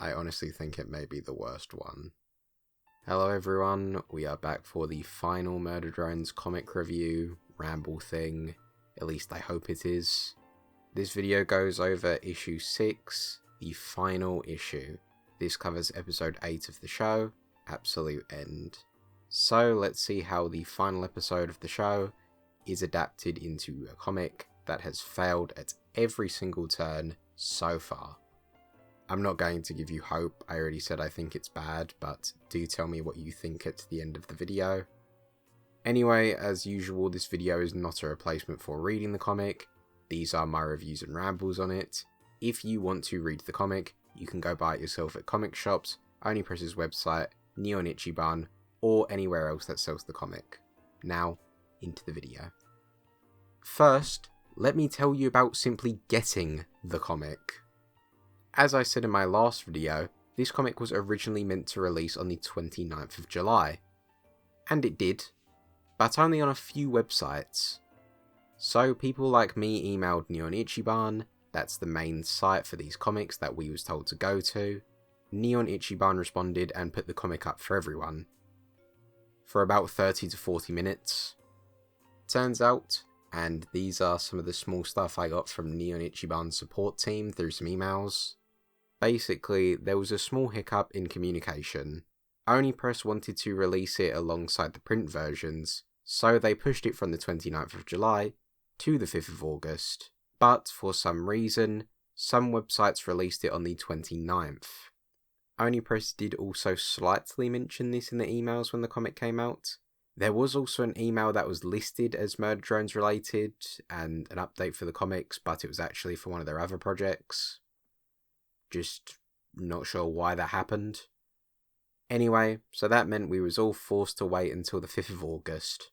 I honestly think it may be the worst one. Hello everyone, we are back for the final Murder Drones comic review, Ramble thing, at least I hope it is. This video goes over issue 6, the final issue. This covers episode 8 of the show, Absolute End. So let's see how the final episode of the show is adapted into a comic that has failed at every single turn so far. I'm not going to give you hope, I already said I think it's bad, but do tell me what you think at the end of the video. Anyway, as usual, this video is not a replacement for reading the comic. These are my reviews and rambles on it. If you want to read the comic, you can go buy it yourself at comic shops, Onipress's website, Neon Ichiban, or anywhere else that sells the comic. Now, into the video. First, let me tell you about simply getting the comic. As I said in my last video, this comic was originally meant to release on the 29th of July. And it did, but only on a few websites. So people like me emailed Neon Ichiban, that's the main site for these comics that we was told to go to. Neon Ichiban responded and put the comic up for everyone. For about 30 to 40 minutes. Turns out, and these are some of the small stuff I got from Neon Ichiban's support team through some emails. Basically, there was a small hiccup in communication. Onipress wanted to release it alongside the print versions, so they pushed it from the 29th of July to the 5th of August. But for some reason, some websites released it on the 29th. Onipress did also slightly mention this in the emails when the comic came out. There was also an email that was listed as Murder Drones related and an update for the comics, but it was actually for one of their other projects. Just not sure why that happened. Anyway, so that meant we was all forced to wait until the 5th of August.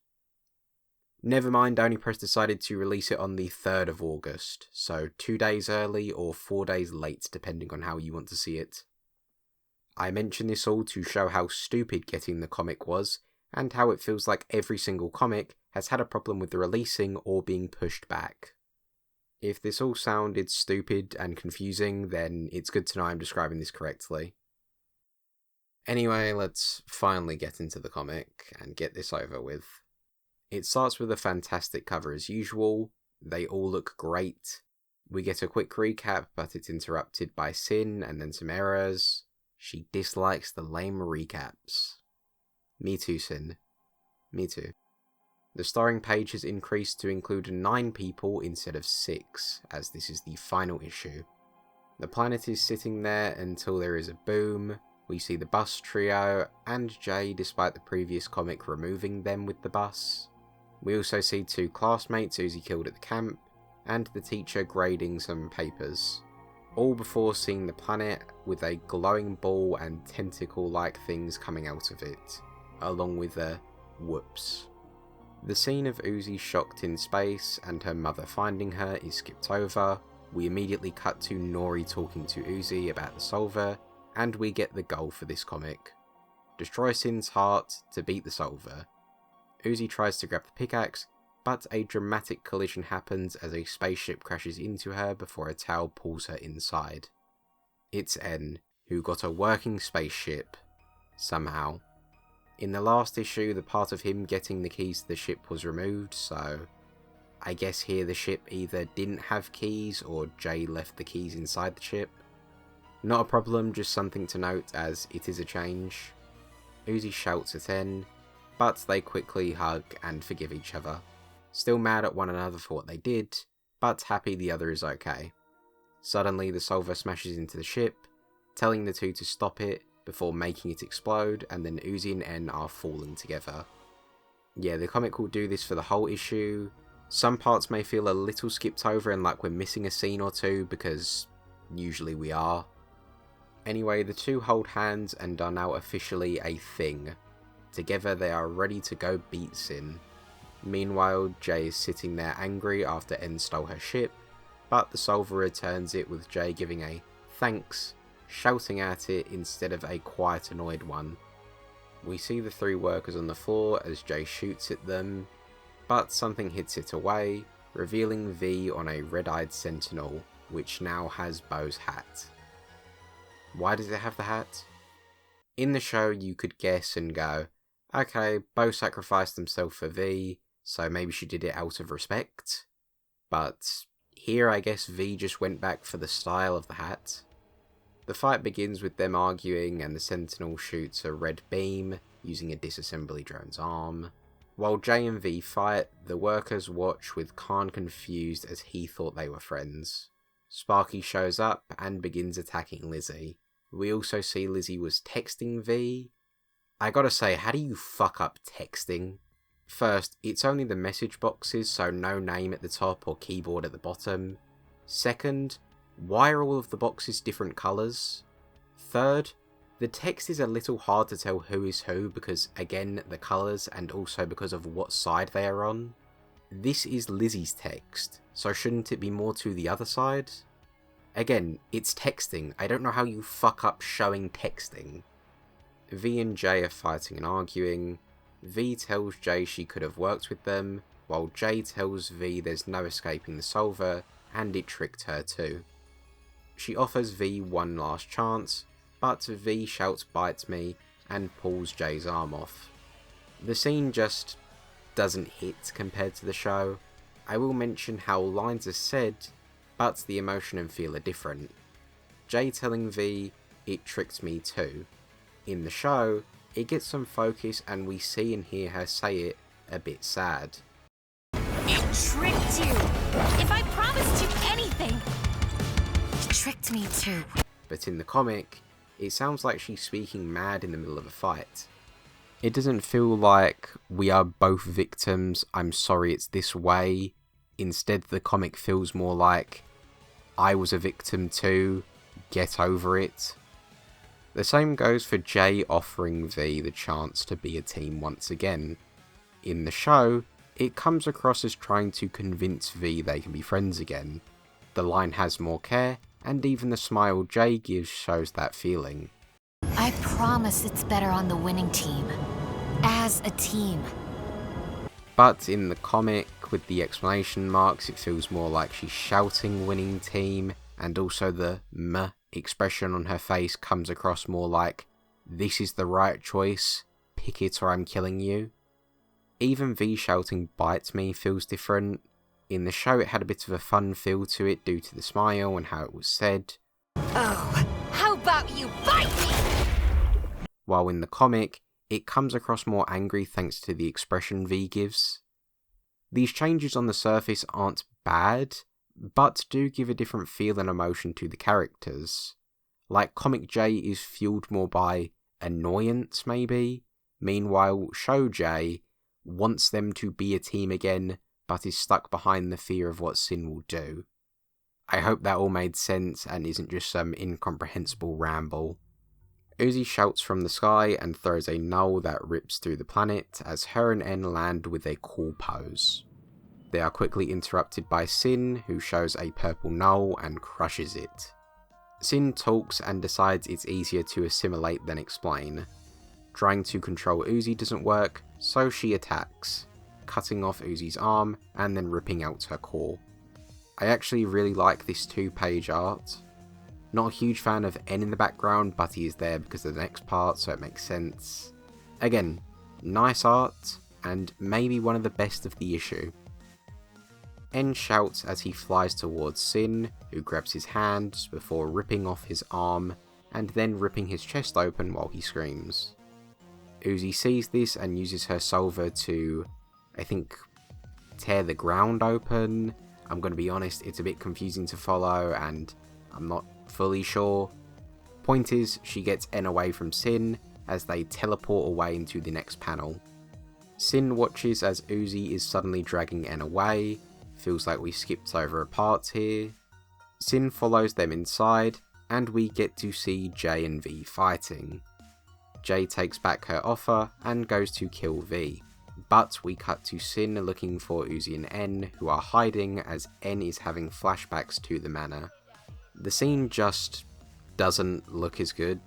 Never mind, Onipress decided to release it on the 3rd of August, so 2 days early or 4 days late depending on how you want to see it. I mention this all to show how stupid getting the comic was, and how it feels like every single comic has had a problem with the releasing or being pushed back. If this all sounded stupid and confusing, then it's good to know I'm describing this correctly. Anyway, let's finally get into the comic and get this over with. It starts with a fantastic cover as usual. They all look great. We get a quick recap, but it's interrupted by Sin and then some errors. She dislikes the lame recaps. Me too, Sin. Me too. The starring page has increased to include 9 people instead of 6, as this is the final issue. The planet is sitting there until there is a boom. We see the bus trio, and Jay, despite the previous comic removing them with the bus. We also see 2 classmates Uzi killed at the camp, and the teacher grading some papers. All before seeing the planet with a glowing ball and tentacle-like things coming out of it, along with a whoops. The scene of Uzi shocked in space and her mother finding her is skipped over. We immediately cut to Nori talking to Uzi about the solver, and we get the goal for this comic. Destroy Sin's heart to beat the solver. Uzi tries to grab the pickaxe, but a dramatic collision happens as a spaceship crashes into her before a tail pulls her inside. It's N, who got a working spaceship, somehow. In the last issue, the part of him getting the keys to the ship was removed, so I guess here the ship either didn't have keys or Jay left the keys inside the ship. Not a problem, just something to note as it is a change. Uzi shouts at N, but they quickly hug and forgive each other. Still mad at one another for what they did, but happy the other is okay. Suddenly the solver smashes into the ship, telling the two to stop it, before making it explode, and then Uzi and N are falling together. Yeah, the comic will do this for the whole issue. Some parts may feel a little skipped over and like we're missing a scene or two, because usually we are. Anyway, the two hold hands and are now officially a thing. Together they are ready to go beat Sin. Meanwhile, Jay is sitting there angry after N stole her ship, but the solver returns it with Jay giving a thanks, shouting at it instead of a quiet annoyed one. We see the 3 workers on the floor as Jay shoots at them, but something hits it away, revealing V on a red-eyed sentinel, which now has Bo's hat. Why does it have the hat? In the show, you could guess and go, okay, Bo sacrificed himself for V, so maybe she did it out of respect. But here, I guess V just went back for the style of the hat. The fight begins with them arguing, and the Sentinel shoots a red beam using a disassembly drone's arm. While J and V fight, the workers watch with Khan confused as he thought they were friends. Sparky shows up and begins attacking Lizzie. We also see Lizzie was texting V. I gotta say, how do you fuck up texting? First, it's only the message boxes, so no name at the top or keyboard at the bottom. Second, why are all of the boxes different colours? Third, the text is a little hard to tell who is who because, again, the colours and also because of what side they are on. This is Lizzie's text, so shouldn't it be more to the other side? Again, it's texting. I don't know how you fuck up showing texting. V and J are fighting and arguing. V tells J she could have worked with them, while J tells V there's no escaping the solver, and it tricked her too. She offers V one last chance, but V shouts "bites me" and pulls J's arm off. The scene just doesn't hit compared to the show. I will mention how lines are said, but the emotion and feel are different. J telling V, "it tricked me too." In the show, it gets some focus and we see and hear her say it a bit sad. It tricked you! If I promised you anything! It tricked me too. But in the comic, it sounds like she's speaking mad in the middle of a fight. It doesn't feel like we are both victims, I'm sorry it's this way. Instead, the comic feels more like I was a victim too, get over it. The same goes for J offering V the chance to be a team once again. In the show, it comes across as trying to convince V they can be friends again. The line has more care, and even the smile J gives shows that feeling. I promise it's better on the winning team. As a team. But in the comic, with the exclamation marks, it feels more like she's shouting winning team, and also the "m" expression on her face comes across more like, this is the right choice, pick it or I'm killing you. Even V shouting "bite me" feels different. In the show it had a bit of a fun feel to it due to the smile and how it was said. Oh, how about you bite me? While in the comic, it comes across more angry thanks to the expression V gives. These changes on the surface aren't bad, but do give a different feel and emotion to the characters. Like comic J is fueled more by annoyance maybe, meanwhile show J wants them to be a team again, but is stuck behind the fear of what Sin will do. I hope that all made sense and isn't just some incomprehensible ramble. Uzi shouts from the sky and throws a null that rips through the planet as her and N land with a cool pose. They are quickly interrupted by Sin, who shows a purple null and crushes it. Sin talks and decides it's easier to assimilate than explain. Trying to control Uzi doesn't work, so she attacks, cutting off Uzi's arm and then ripping out her core. I actually really like this 2-page art. Not a huge fan of N in the background, but he is there because of the next part, so it makes sense. Again, nice art, and maybe one of the best of the issue. N shouts as he flies towards Sin, who grabs his hand before ripping off his arm, and then ripping his chest open while he screams. Uzi sees this and uses her solver to, I think, tear the ground open. I'm going to be honest, it's a bit confusing to follow, and I'm not fully sure. Point is, she gets N away from Sin as they teleport away into the next panel. Sin watches as Uzi is suddenly dragging N away. Feels like we skipped over a part here. Sin follows them inside, and we get to see J and V fighting. J takes back her offer and goes to kill V, but we cut to Sin looking for Uzi and N, who are hiding as N is having flashbacks to the manor. The scene just doesn't look as good.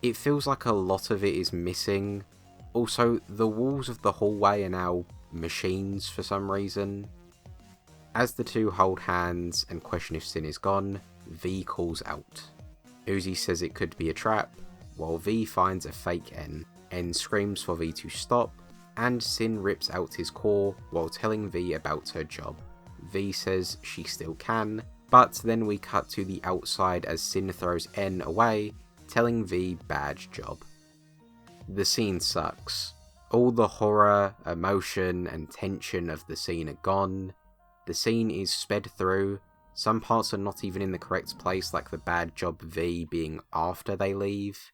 It feels like a lot of it is missing. Also, the walls of the hallway are now machines for some reason. As the two hold hands and question if Sin is gone, V calls out. Uzi says it could be a trap, while V finds a fake N. N screams for V to stop, and Sin rips out his core while telling V about her job. V says she still can, but then we cut to the outside as Sin throws N away, telling V bad job. The scene sucks. All the horror, emotion, and tension of the scene are gone. The scene is sped through. Some parts are not even in the correct place, like the bad job V being after they leave.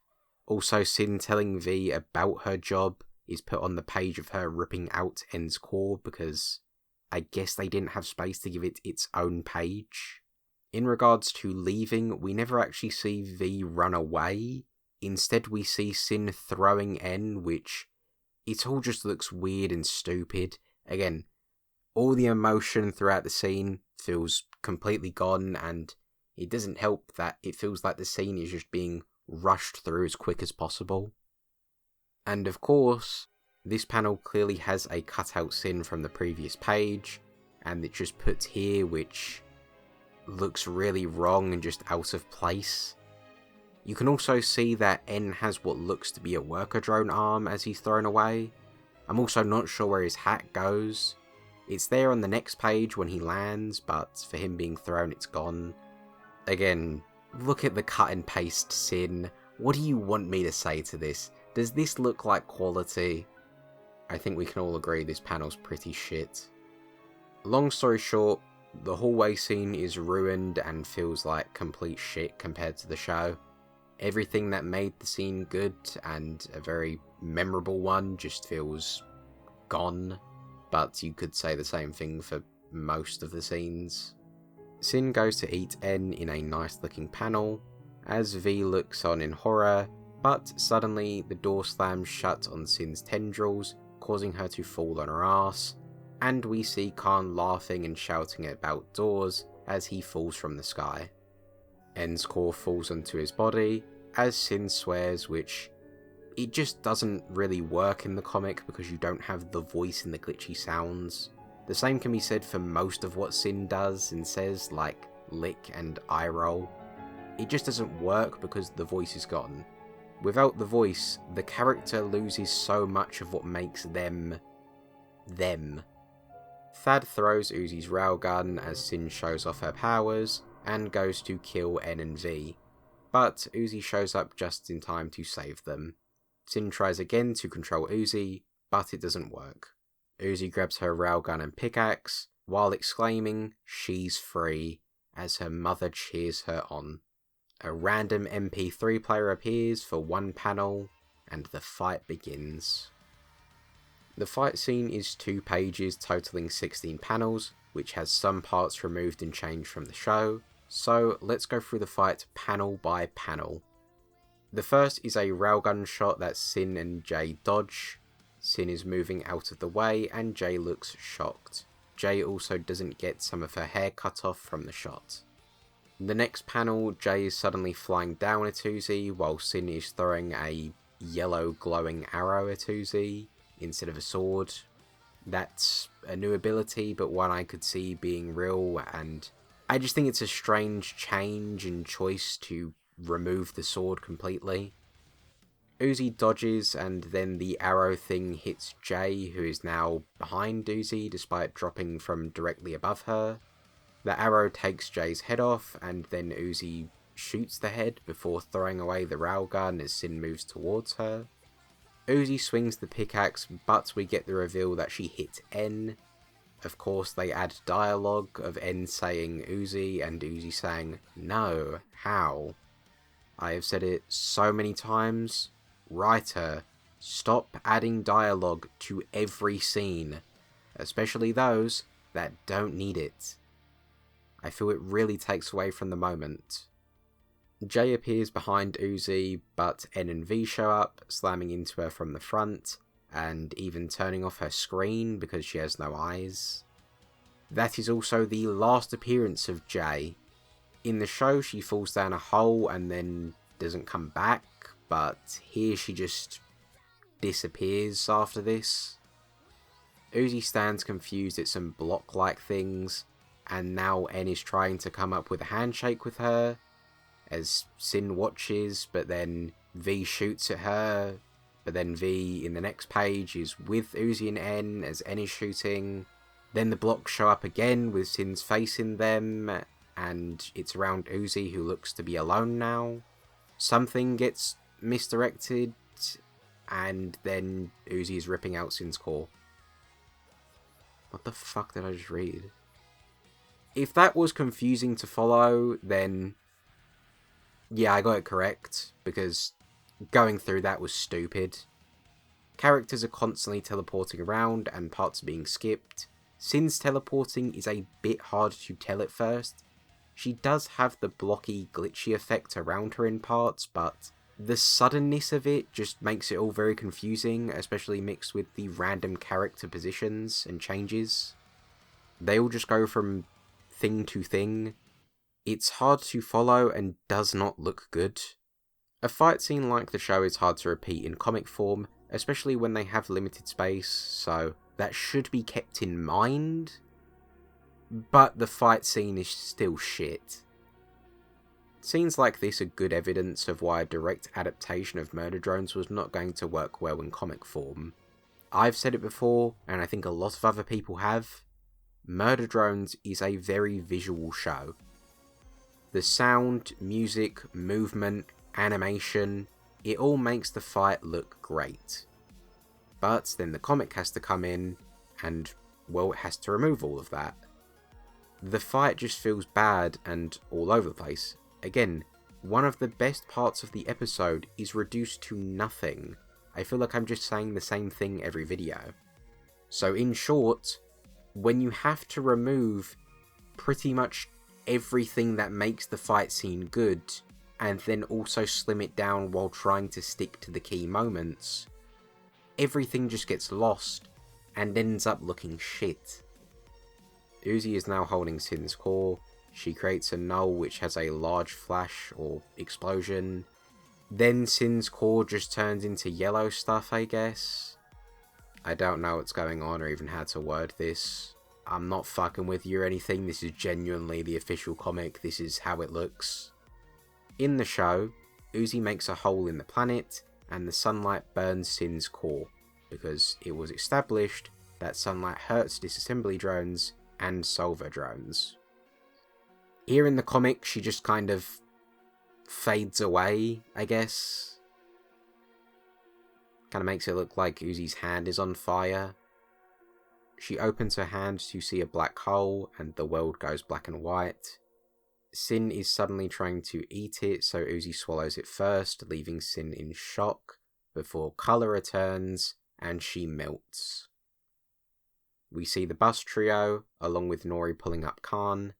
Also, Sin telling V about her job is put on the page of her ripping out N's core because I guess they didn't have space to give it its own page. In regards to leaving, we never actually see V run away. Instead, we see Sin throwing N, which it all just looks weird and stupid. Again, all the emotion throughout the scene feels completely gone, and it doesn't help that it feels like the scene is just being rushed through as quick as possible. And of course, this panel clearly has a cutout Sin from the previous page, and it's just put here, which looks really wrong and just out of place. You can also see that N has what looks to be a worker drone arm as he's thrown away. I'm also not sure where his hat goes. It's there on the next page when he lands, but for him being thrown, it's gone. Again, look at the cut and paste Sin. What do you want me to say to this? Does this look like quality? I think we can all agree this panel's pretty shit. Long story short, the hallway scene is ruined and feels like complete shit compared to the show. Everything that made the scene good and a very memorable one just feels gone, but you could say the same thing for most of the scenes. Sin goes to eat N in a nice looking panel, as V looks on in horror, but suddenly the door slams shut on Sin's tendrils, causing her to fall on her ass, and we see Khan laughing and shouting about doors as he falls from the sky. N's core falls onto his body, as Sin swears, which it just doesn't really work in the comic because you don't have the voice and the glitchy sounds. The same can be said for most of what Sin does and says, like lick and eye roll. It just doesn't work because the voice is gone. Without the voice, the character loses so much of what makes them them. Thad throws Uzi's railgun as Sin shows off her powers and goes to kill N and V, but Uzi shows up just in time to save them. Sin tries again to control Uzi, but it doesn't work. Uzi grabs her railgun and pickaxe, while exclaiming, "She's free," as her mother cheers her on. A random MP3 player appears for one panel, and the fight begins. The fight scene is 2 pages totaling 16 panels, which has some parts removed and changed from the show, so let's go through the fight panel by panel. The first is a railgun shot that Sin and Jay dodge. Sin is moving out of the way and Jay looks shocked. Jay also doesn't get some of her hair cut off from the shot. The next panel, Jay is suddenly flying down at Uzi while Sin is throwing a yellow glowing arrow at Uzi instead of a sword. That's a new ability, but one I could see being real, and I just think it's a strange change and choice to remove the sword completely. Uzi dodges, and then the arrow thing hits Jay, who is now behind Uzi despite dropping from directly above her. The arrow takes Jay's head off, and then Uzi shoots the head before throwing away the railgun as Sin moves towards her. Uzi swings the pickaxe, but we get the reveal that she hit N. Of course, they add dialogue of N saying Uzi and Uzi saying, "No, how?" I have said it so many times. Writer, stop adding dialogue to every scene, especially those that don't need it. I feel it really takes away from the moment. Jay appears behind Uzi, but N and V show up, slamming into her from the front, and even turning off her screen because she has no eyes. That is also the last appearance of Jay. In the show, she falls down a hole and then doesn't come back, but here she just disappears after this. Uzi stands confused at some block-like things, and now N is trying to come up with a handshake with her, as Sin watches, but then V shoots at her, but then V in the next page is with Uzi and N as N is shooting. Then the blocks show up again with Sin's face in them, and it's around Uzi, who looks to be alone now. Something gets misdirected, and then Uzi is ripping out Sin's core. What the fuck did I just read? If that was confusing to follow, then yeah, I got it correct, because going through that was stupid. Characters are constantly teleporting around and parts are being skipped. Sin's teleporting is a bit hard to tell at first. She does have the blocky, glitchy effect around her in parts, but the suddenness of it just makes it all very confusing, especially mixed with the random character positions and changes. They all just go from thing to thing. It's hard to follow and does not look good. A fight scene like the show is hard to repeat in comic form, especially when they have limited space, so that should be kept in mind. But the fight scene is still shit. Scenes like this are good evidence of why a direct adaptation of Murder Drones was not going to work well in comic form. I've said it before, and I think a lot of other people have. Murder Drones is a very visual show. The sound, music, movement, animation, it all makes the fight look great. But then the comic has to come in, and, well, it has to remove all of that. The fight just feels bad and all over the place. Again, one of the best parts of the episode is reduced to nothing. I feel like I'm just saying the same thing every video. So in short, when you have to remove pretty much everything that makes the fight scene good, and then also slim it down while trying to stick to the key moments, everything just gets lost and ends up looking shit. Uzi is now holding Sin's core. She creates a null which has a large flash or explosion. Then Sin's core just turns into yellow stuff, I guess. I don't know what's going on or even how to word this. I'm not fucking with you or anything, this is genuinely the official comic, this is how it looks. In the show, Uzi makes a hole in the planet, and the sunlight burns Sin's core, because it was established that sunlight hurts disassembly drones and solver drones. Here in the comic, she just kind of fades away, I guess. Kind of makes it look like Uzi's hand is on fire. She opens her hand to see a black hole, and the world goes black and white. Sin is suddenly trying to eat it, so Uzi swallows it first, leaving Sin in shock, before colour returns, and she melts. We see the bus trio, along with Nori pulling up Khan.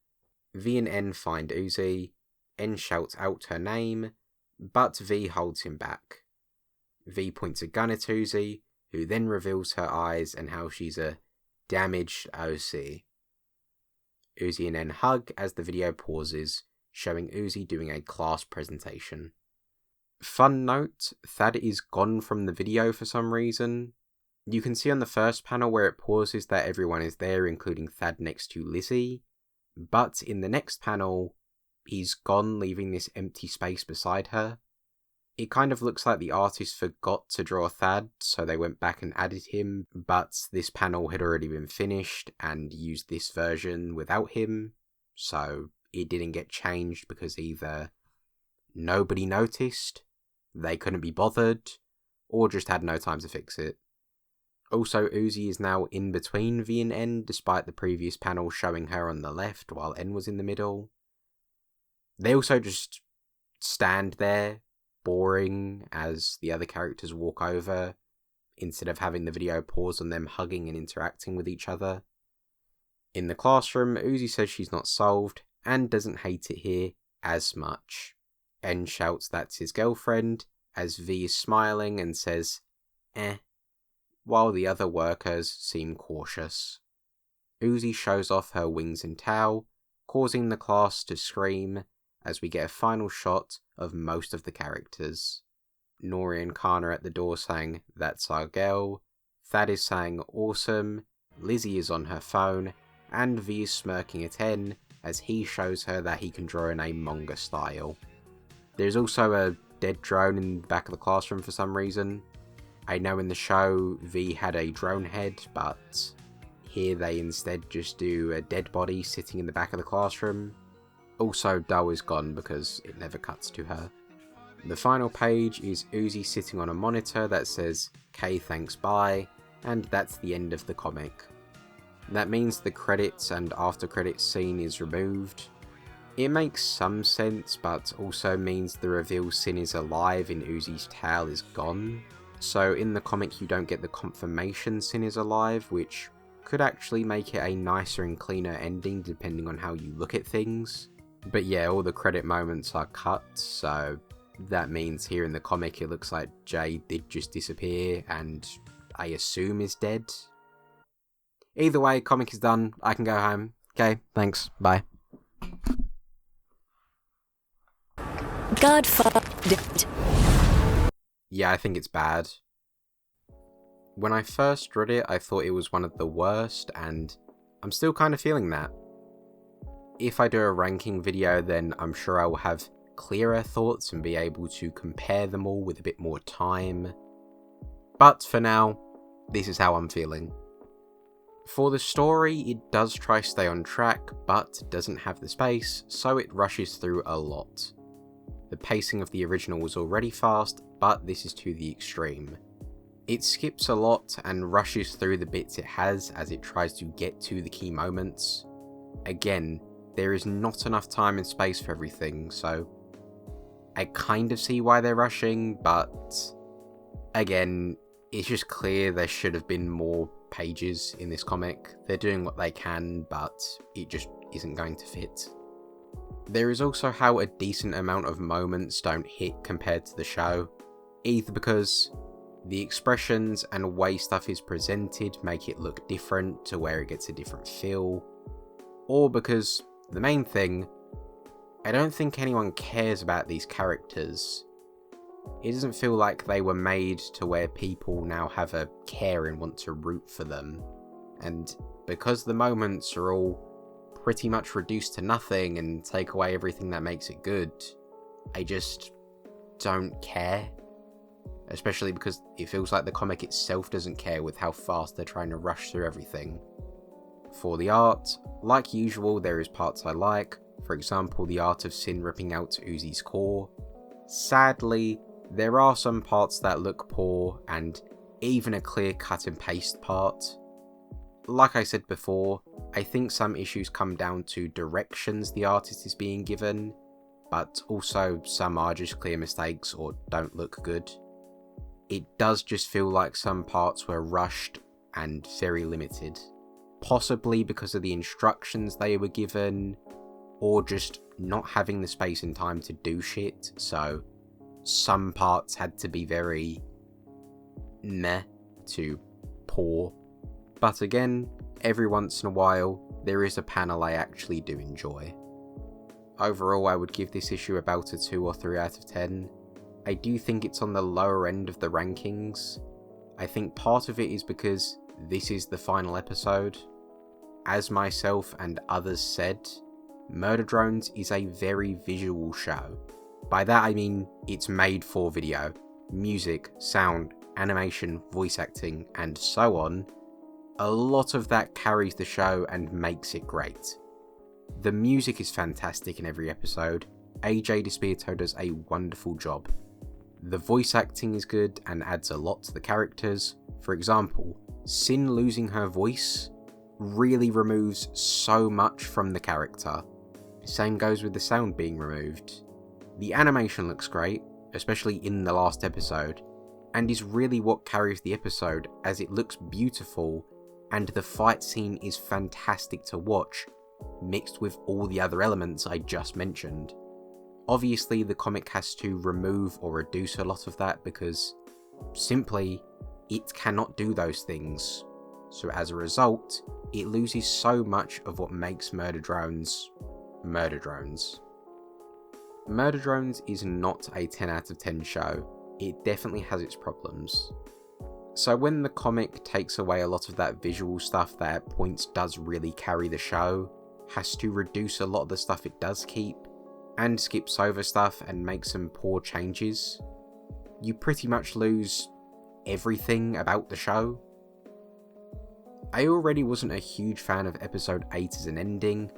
V and N find Uzi. N shouts out her name, but V holds him back. V points a gun at Uzi, who then reveals her eyes and how she's a damaged OC. Uzi and N hug as the video pauses, showing Uzi doing a class presentation. Fun note, Thad is gone from the video for some reason. You can see on the first panel where it pauses that everyone is there, including Thad next to Lizzie. But in the next panel, he's gone, leaving this empty space beside her. It kind of looks like the artist forgot to draw Thad, so they went back and added him, but this panel had already been finished and used this version without him, so it didn't get changed because either nobody noticed, they couldn't be bothered, or just had no time to fix it. Also, Uzi is now in between V and N, despite the previous panel showing her on the left while N was in the middle. They also just stand there, boring, as the other characters walk over, instead of having the video pause on them hugging and interacting with each other. In the classroom, Uzi says she's not solved, and doesn't hate it here as much. N shouts that's his girlfriend, as V is smiling and says, eh, while the other workers seem cautious. Uzi shows off her wings and tail, causing the class to scream, as we get a final shot of most of the characters. Nori and Khan are at the door saying, that's our girl, Thad is saying, awesome, Lizzie is on her phone, and V is smirking at N, as he shows her that he can draw in a manga style. There's also a dead drone in the back of the classroom for some reason. I know in the show V had a drone head, but here they instead just do a dead body sitting in the back of the classroom. Also, Doe is gone because it never cuts to her. The final page is Uzi sitting on a monitor that says, "K thanks bye," and that's the end of the comic. That means the credits and after credits scene is removed. It makes some sense, but also means the reveal Sin is alive in Uzi's towel is gone. So in the comic you don't get the confirmation Sin is alive, which could actually make it a nicer and cleaner ending depending on how you look at things. But yeah, all the credit moments are cut, so that means here in the comic it looks like Jay did just disappear and I assume is dead. Either way, comic is done, I can go home. Okay, thanks, bye. God fucked it. Yeah, I think it's bad. When I first read it, I thought it was one of the worst, and I'm still kind of feeling that. If I do a ranking video, then I'm sure I will have clearer thoughts and be able to compare them all with a bit more time. But for now, this is how I'm feeling. For the story, it does try to stay on track, but doesn't have the space, so it rushes through a lot. The pacing of the original was already fast, but this is to the extreme. It skips a lot and rushes through the bits it has as it tries to get to the key moments. Again, there is not enough time and space for everything, so I kind of see why they're rushing, but again, it's just clear there should have been more pages in this comic. They're doing what they can, but it just isn't going to fit. There is also how a decent amount of moments don't hit compared to the show, either because the expressions and way stuff is presented make it look different to where it gets a different feel, or because, the main thing, I don't think anyone cares about these characters. It doesn't feel like they were made to where people now have a care and want to root for them, and because the moments are all pretty much reduced to nothing and take away everything that makes it good, I just don't care. Especially because it feels like the comic itself doesn't care with how fast they're trying to rush through everything. For the art, like usual, there is parts I like, for example the art of Sin ripping out Uzi's core. Sadly, there are some parts that look poor, and even a clear cut and paste part. Like I said before, I think some issues come down to directions the artist is being given, but also some are just clear mistakes or don't look good. It does just feel like some parts were rushed and very limited, possibly because of the instructions they were given, or just not having the space and time to do shit, so some parts had to be very meh to poor. But again, every once in a while, there is a panel I actually do enjoy. Overall, I would give this issue about a 2 or 3 out of 10. I do think it's on the lower end of the rankings. I think part of it is because this is the final episode. As myself and others said, Murder Drones is a very visual show. By that I mean it's made for video. Music, sound, animation, voice acting, and so on. A lot of that carries the show and makes it great. The music is fantastic in every episode. AJ DiSpirito does a wonderful job. The voice acting is good and adds a lot to the characters. For example, Sin losing her voice really removes so much from the character. Same goes with the sound being removed. The animation looks great, especially in the last episode, and is really what carries the episode as it looks beautiful and the fight scene is fantastic to watch, mixed with all the other elements I just mentioned. Obviously the comic has to remove or reduce a lot of that because, simply, it cannot do those things. So as a result, it loses so much of what makes Murder Drones, Murder Drones. Murder Drones is not a 10 out of 10 show, it definitely has its problems. So when the comic takes away a lot of that visual stuff that at points does really carry the show, has to reduce a lot of the stuff it does keep, and skips over stuff and makes some poor changes, you pretty much lose everything about the show. I already wasn't a huge fan of episode 8 as an ending,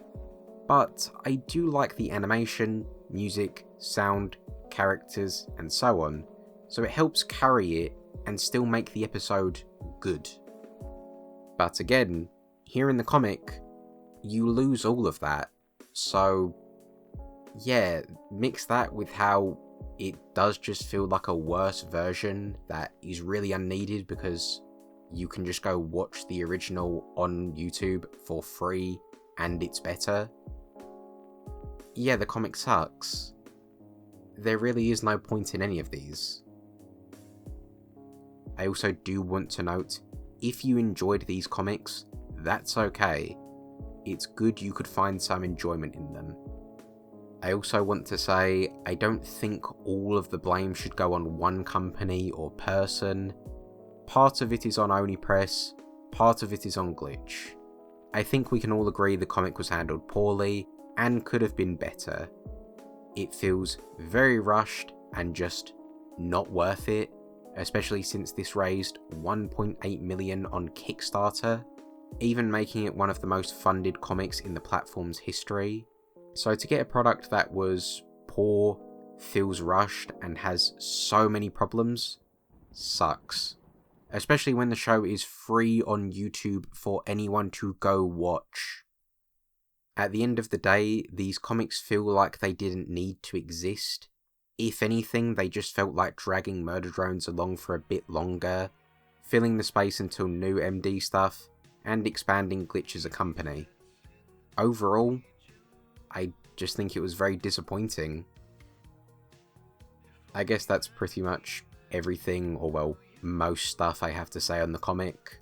but I do like the animation, music, sound, characters, and so on, so it helps carry it and still make the episode good. But again, here in the comic, you lose all of that, so yeah, mix that with how it does just feel like a worse version that is really unneeded because you can just go watch the original on YouTube for free and it's better. Yeah, the comic sucks. There really is no point in any of these. I also do want to note, if you enjoyed these comics, that's okay. It's good you could find some enjoyment in them. I also want to say, I don't think all of the blame should go on one company or person. Part of it is on Onipress, part of it is on Glitch. I think we can all agree the comic was handled poorly, and could have been better. It feels very rushed and just not worth it, especially since this raised 1.8 million on Kickstarter, even making it one of the most funded comics in the platform's history. So to get a product that was poor, feels rushed, and has so many problems, sucks. Especially when the show is free on YouTube for anyone to go watch. At the end of the day, these comics feel like they didn't need to exist. If anything, they just felt like dragging Murder Drones along for a bit longer, filling the space until new MD stuff, and expanding Glitch as a company. Overall, I just think it was very disappointing. I guess that's pretty much everything, or well, most stuff I have to say on the comic.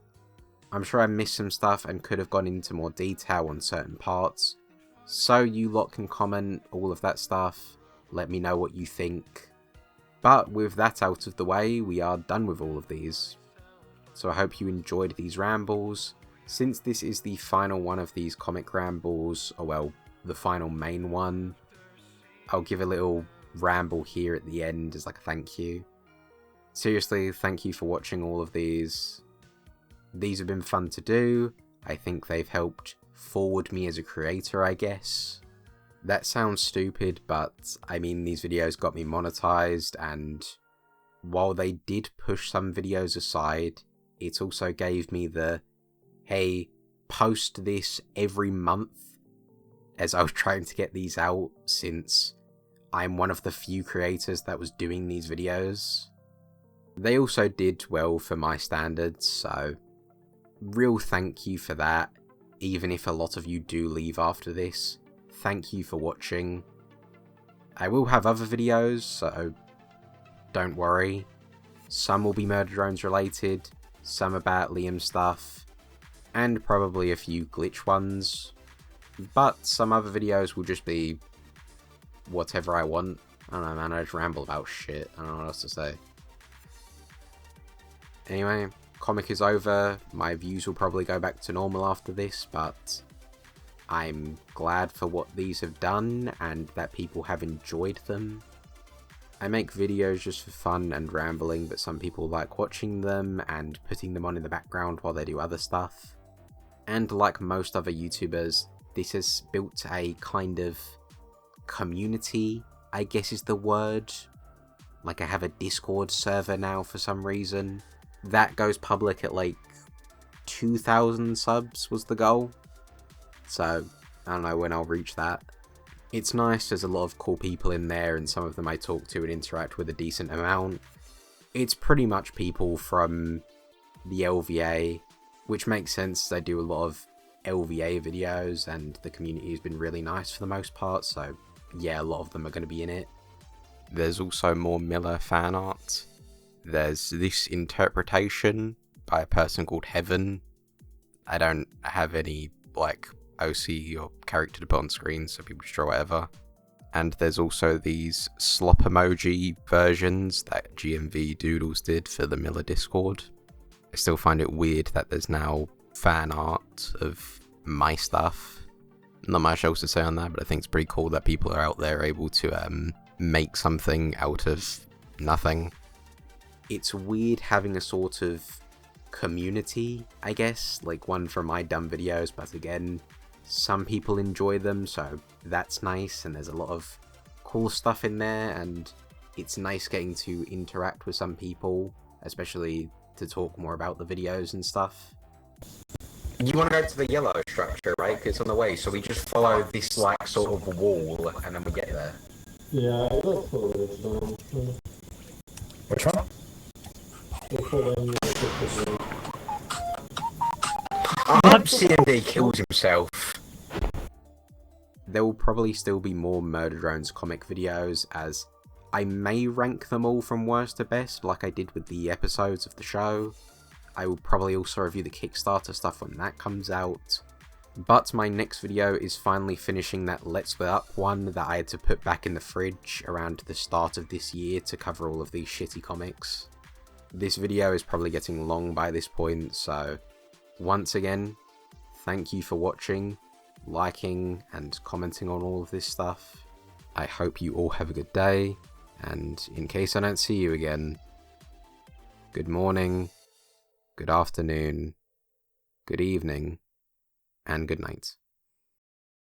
I'm sure I missed some stuff and could have gone into more detail on certain parts, so you lot can comment all of that stuff, let me know what you think. But with that out of the way, we are done with all of these. So I hope you enjoyed these rambles. Since this is the final one of these comic rambles, or well, the final main one, I'll give a little ramble here at the end as like a thank you. Seriously, thank you for watching all of these. These have been fun to do. I think they've helped forward me as a creator, I guess. That sounds stupid, but I mean, these videos got me monetized, and while they did push some videos aside, it also gave me the, hey, post this every month, as I was trying to get these out, since I'm one of the few creators that was doing these videos. They also did well for my standards, so real thank you for that. Even if a lot of you do leave after this, thank you for watching. I will have other videos, so don't worry. Some will be Murder Drones related, some about Liam stuff, and probably a few Glitch ones. But some other videos will just be whatever I want. I don't know, man, I just ramble about shit. I don't know what else to say. Anyway, comic is over. My views will probably go back to normal after this, but I'm glad for what these have done and that people have enjoyed them. I make videos just for fun and rambling, but some people like watching them and putting them on in the background while they do other stuff. And like most other YouTubers, this has built a kind of community, I guess is the word. Like, I have a Discord server now for some reason. That goes public at like 2,000 subs was the goal. So, I don't know when I'll reach that. It's nice, there's a lot of cool people in there, and some of them I talk to and interact with a decent amount. It's pretty much people from the LVA, which makes sense. They do a lot of LVA videos, and the community has been really nice for the most part, so yeah, a lot of them are going to be in it. There's also more Miller fan art. There's this interpretation by a person called Heaven. I don't have any, like, OC or character to put on screen, so people just draw whatever. And there's also these slop emoji versions that GMV Doodles did for the Miller Discord. I still find it weird that there's now fan art of my stuff. not much else to say on that, but I think it's pretty cool that people are out there able to make something out of nothing. It's weird having a sort of community, I guess, like one from my dumb videos, but again, some people enjoy them, so that's nice, and there's a lot of cool stuff in there, and it's nice getting to interact with some people, especially to talk more about the videos and stuff. You want to go to the yellow structure, right? Because it's on the way, so we just follow this, like, sort of wall, and then we get there. Yeah, let's follow this one. Which one? We'll follow you. I hope CMD kills himself. There will probably still be more Murder Drones comic videos, as I may rank them all from worst to best, like I did with the episodes of the show. I will probably also review the Kickstarter stuff when that comes out. But my next video is finally finishing that Let's Split Up one that I had to put back in the fridge around the start of this year to cover all of these shitty comics. This video is probably getting long by this point, so once again, thank you for watching, liking, and commenting on all of this stuff. I hope you all have a good day, and in case I don't see you again, good morning, good afternoon, good evening, and good night.